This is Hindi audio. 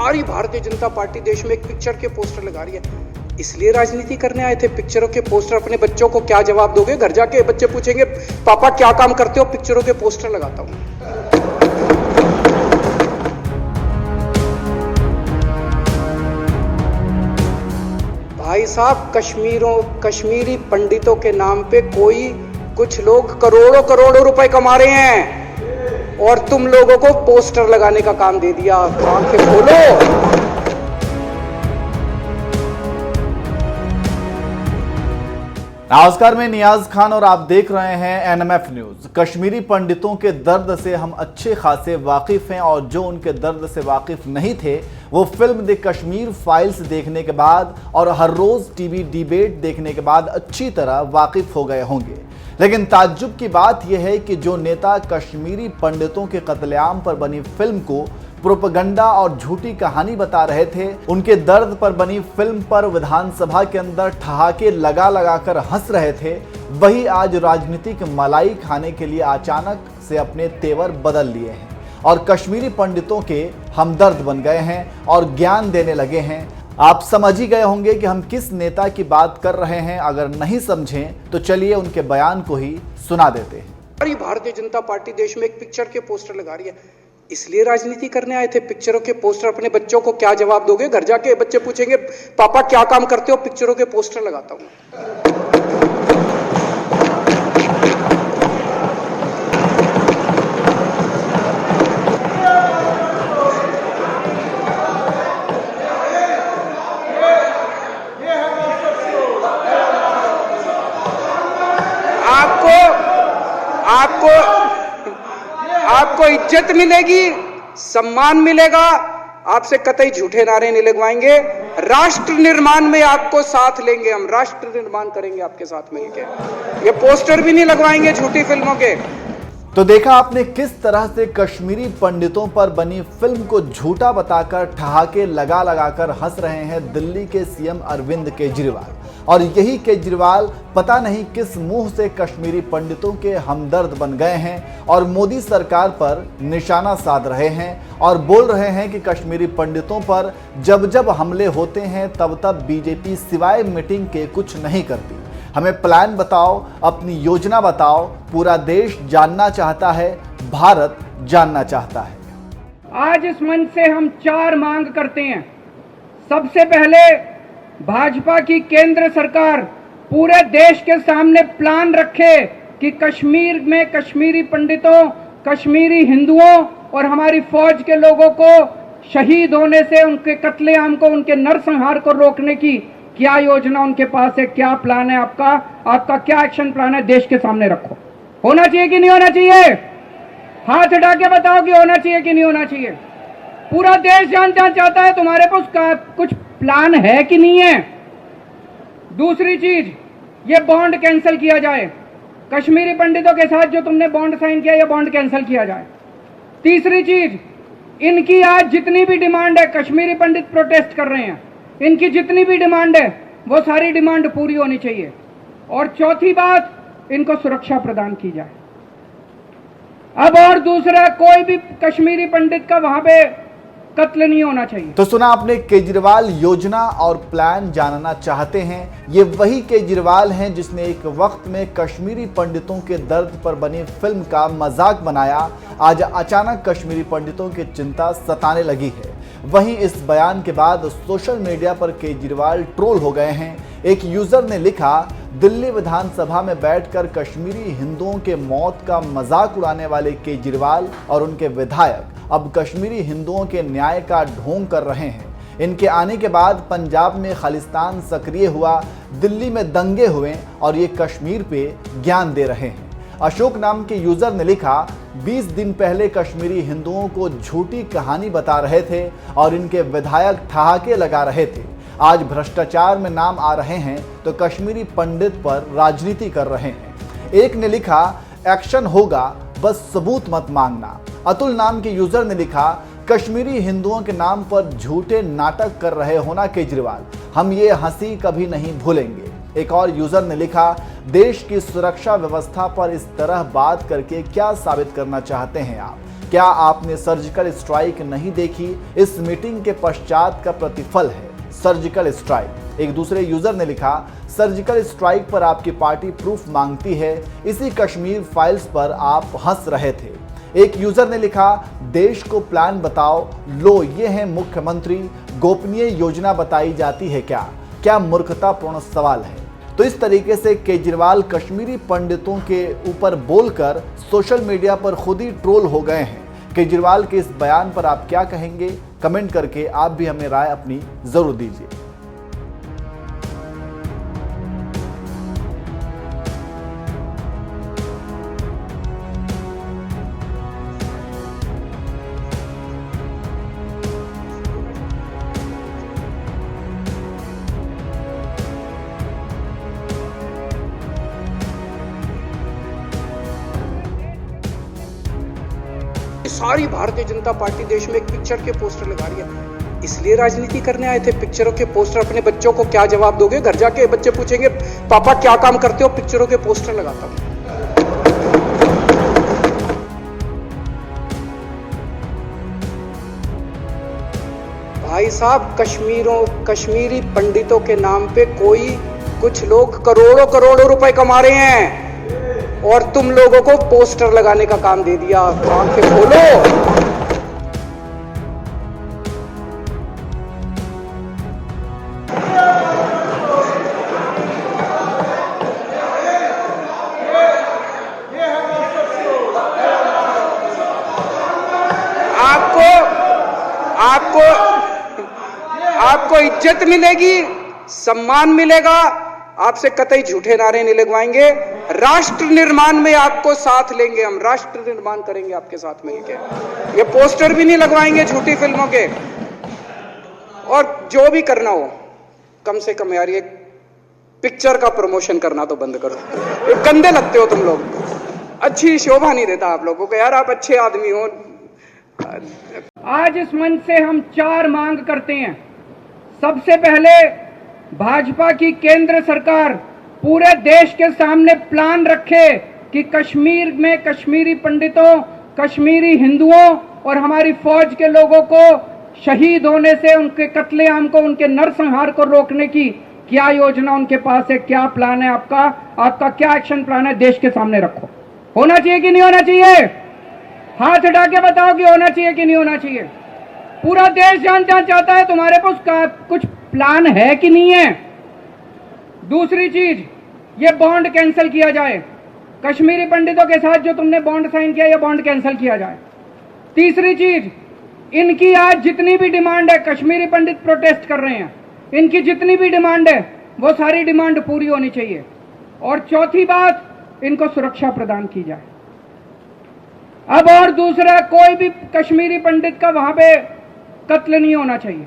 सारी भारतीय जनता पार्टी देश में एक पिक्चर के पोस्टर लगा रही है। इसलिए राजनीति करने आए थे? पिक्चरों के पोस्टर अपने बच्चों को क्या जवाब दोगे? घर जाके बच्चे पूछेंगे पापा क्या काम करते हो? पिक्चरों के पोस्टर लगाता हूं। भाई साहब, कश्मीरी पंडितों के नाम पे कुछ लोग करोड़ों करोड़ों रुपए कमा रहे हैं और तुम लोगों को पोस्टर लगाने का काम दे दिया। आंखें खोलो। नमस्कार, मैं नियाज खान और आप देख रहे हैं एनएमएफ न्यूज। कश्मीरी पंडितों के दर्द से हम अच्छे खासे वाकिफ हैं और जो उनके दर्द से वाकिफ नहीं थे वो फिल्म द कश्मीर फाइल्स देखने के बाद और हर रोज टीवी डिबेट देखने के बाद अच्छी तरह वाकिफ हो गए होंगे। लेकिन ताज्जुब की बात यह है कि जो नेता कश्मीरी पंडितों के कत्लेआम पर बनी फिल्म को प्रोपेगेंडा और झूठी कहानी बता रहे थे, उनके दर्द पर बनी फिल्म पर विधानसभा के अंदर ठहाके लगा कर हंस रहे थे, वही आज राजनीतिक मलाई खाने के लिए अचानक से अपने तेवर बदल लिए हैं और कश्मीरी पंडितों के हमदर्द बन गए हैं और ज्ञान देने लगे हैं। आप समझ ही गए होंगे कि हम किस नेता की बात कर रहे हैं। अगर नहीं समझें तो चलिए उनके बयान को ही सुना देते हैं। सारी भारतीय जनता पार्टी देश में एक पिक्चर के पोस्टर लगा रही है। इसलिए राजनीति करने आए थे? पिक्चरों के पोस्टर अपने बच्चों को क्या जवाब दोगे? घर जाके बच्चे पूछेंगे पापा क्या काम करते हो? पिक्चरों के पोस्टर लगाता हूं। आपको इज्जत मिलेगी, सम्मान मिलेगा। आपसे कतई झूठे नारे नहीं लगवाएंगे। राष्ट्र निर्माण में आपको साथ लेंगे, हम राष्ट्र निर्माण करेंगे आपके साथ मिलकर। ये पोस्टर भी नहीं लगवाएंगे झूठी फिल्मों के। तो देखा आपने किस तरह से कश्मीरी पंडितों पर बनी फिल्म को झूठा बताकर ठहाके लगा कर हंस रहे हैं दिल्ली के सीएम अरविंद केजरीवाल। और यही केजरीवाल पता नहीं किस मुंह से कश्मीरी पंडितों के हमदर्द बन गए हैं और मोदी सरकार पर निशाना साध रहे हैं और बोल रहे हैं कि कश्मीरी पंडितों पर जब हमले होते हैं तब बीजेपी सिवाय मीटिंग के कुछ नहीं करती। हमें प्लान बताओ, अपनी योजना बताओ। पूरा देश जानना चाहता है, भारत जानना चाहता है। आज इस मंच से हम 4 मांग करते हैं। सबसे पहले भाजपा की केंद्र सरकार पूरे देश के सामने प्लान रखे कि कश्मीर में कश्मीरी पंडितों, कश्मीरी हिंदुओं और हमारी फौज के लोगों को शहीद होने से, उनके कत्लेआम को, उनके नरसंहार को रोकने की क्या योजना उनके पास है, क्या प्लान है आपका क्या एक्शन प्लान है, देश के सामने रखो। होना चाहिए कि नहीं होना चाहिए? हाथ उठा के बताओ कि होना चाहिए कि नहीं होना चाहिए। पूरा देश जानना चाहता है तुम्हारे पास कुछ प्लान है कि नहीं है। दूसरी चीज, ये बॉन्ड कैंसिल किया जाए। कश्मीरी पंडितों के साथ जो तुमने बॉन्ड साइन किया, ये बॉन्ड कैंसिल किया जाए। तीसरी चीज, इनकी आज जितनी भी डिमांड है, कश्मीरी पंडित प्रोटेस्ट कर रहे हैं, इनकी जितनी भी डिमांड है वो सारी डिमांड पूरी होनी चाहिए। और चौथी बात, इनको सुरक्षा प्रदान की जाए। अब और दूसरा, कोई भी कश्मीरी पंडित का वहां पे कत्ल नहीं होना चाहिए। तो सुना आपने, केजरीवाल योजना और प्लान जानना चाहते हैं। ये वही केजरीवाल हैं जिसने एक वक्त में कश्मीरी पंडितों के दर्द पर बनी फिल्म का मजाक बनाया। आज अचानक कश्मीरी पंडितों की चिंता सताने लगी है। वहीं इस बयान के बाद सोशल मीडिया पर केजरीवाल ट्रोल हो गए हैं। एक यूजर ने लिखा, दिल्ली विधानसभा में बैठकर कश्मीरी हिंदुओं के मौत का मजाक उड़ाने वाले केजरीवाल और उनके विधायक अब कश्मीरी हिंदुओं के न्याय का ढोंग कर रहे हैं। इनके आने के बाद पंजाब में खालिस्तान सक्रिय हुआ, दिल्ली में दंगे हुए और ये कश्मीर पे ज्ञान दे रहे हैं। अशोक नाम के यूजर ने लिखा, 20 दिन पहले कश्मीरी हिंदुओं को झूठी कहानी बता रहे थे और इनके विधायक ठहाके लगा रहे थे। आज भ्रष्टाचार में नाम आ रहे हैं तो कश्मीरी पंडित पर राजनीति कर रहे हैं। एक ने लिखा, एक्शन होगा, बस सबूत मत मांगना। अतुल नाम के यूजर ने लिखा, कश्मीरी हिंदुओं के नाम पर झूठे नाटक कर रहे हो ना केजरीवाल, हम ये हंसी कभी नहीं भूलेंगे। एक और यूजर ने लिखा, देश की सुरक्षा व्यवस्था पर इस तरह बात करके क्या साबित करना चाहते हैं आप? क्या आपने सर्जिकल स्ट्राइक नहीं देखी? इस मीटिंग के पश्चात का प्रतिफल है सर्जिकल स्ट्राइक। एक दूसरे यूजर ने लिखा, सर्जिकल स्ट्राइक पर आपकी पार्टी प्रूफ मांगती है, इसी कश्मीर फाइल्स पर आप हंस रहे थे। एक यूजर ने लिखा, देश को प्लान बताओ, लो ये है मुख्यमंत्री, गोपनीय योजना बताई जाती है क्या मूर्खतापूर्ण सवाल है। तो इस तरीके से केजरीवाल कश्मीरी पंडितों के ऊपर बोलकर सोशल मीडिया पर खुद ही ट्रोल हो गए हैं। केजरीवाल के इस बयान पर आप क्या कहेंगे? कमेंट करके आप भी हमें राय अपनी जरूर दीजिए। सारी भारतीय जनता पार्टी देश में एक पिक्चर के पोस्टर लगा रही है। इसलिए राजनीति करने आए थे? पिक्चरों के पोस्टर। अपने बच्चों को क्या जवाब दोगे? घर जाके बच्चे पूछेंगे पापा क्या काम करते हो? पिक्चरों के पोस्टर लगाता हूं। भाई साहब, कश्मीरी पंडितों के नाम पे कुछ लोग करोड़ों रुपए कमा रहे हैं और तुम लोगों को पोस्टर लगाने का काम दे दिया। आंखें खोलो। आपको इज्जत मिलेगी, सम्मान मिलेगा, आपसे कतई झूठे नारे नहीं लगवाएंगे। राष्ट्र निर्माण में आपको साथ लेंगे हम, राष्ट्र निर्माण करेंगे आपके साथ मिलकर। ये पोस्टर भी नहीं लगवाएंगे झूठी फिल्मों के। और जो भी करना हो, कम से कम यार ये पिक्चर का प्रमोशन करना तो बंद करो। ये गंदे लगते हो तुम लोग, अच्छी शोभा नहीं देता आप लोगों को। यार आप अच्छे आदमी हो। आज इस मंच से हम 4 मांग करते हैं। सबसे पहले भाजपा की केंद्र सरकार पूरे देश के सामने प्लान रखे कि कश्मीर में कश्मीरी पंडितों, कश्मीरी हिंदुओं और हमारी फौज के लोगों को शहीद होने से, उनके कत्लेआम को, उनके नरसंहार को रोकने की क्या योजना उनके पास है, क्या प्लान है आपका क्या एक्शन प्लान है, देश के सामने रखो। होना चाहिए कि नहीं होना चाहिए? हाथ उठा के बताओ कि होना चाहिए कि नहीं होना चाहिए। पूरा देश जानना चाहता है तुम्हारे पास कुछ प्लान है कि नहीं है। दूसरी चीज, ये बॉन्ड कैंसिल किया जाए। कश्मीरी पंडितों के साथ जो तुमने बॉन्ड साइन किया, ये बॉन्ड कैंसिल किया जाए। तीसरी चीज, इनकी आज जितनी भी डिमांड है, कश्मीरी पंडित प्रोटेस्ट कर रहे हैं, इनकी जितनी भी डिमांड है वो सारी डिमांड पूरी होनी चाहिए। और चौथी बात, इनको सुरक्षा प्रदान की जाए। अब और दूसरा, कोई भी कश्मीरी पंडित का वहां पे कत्ल नहीं होना चाहिए।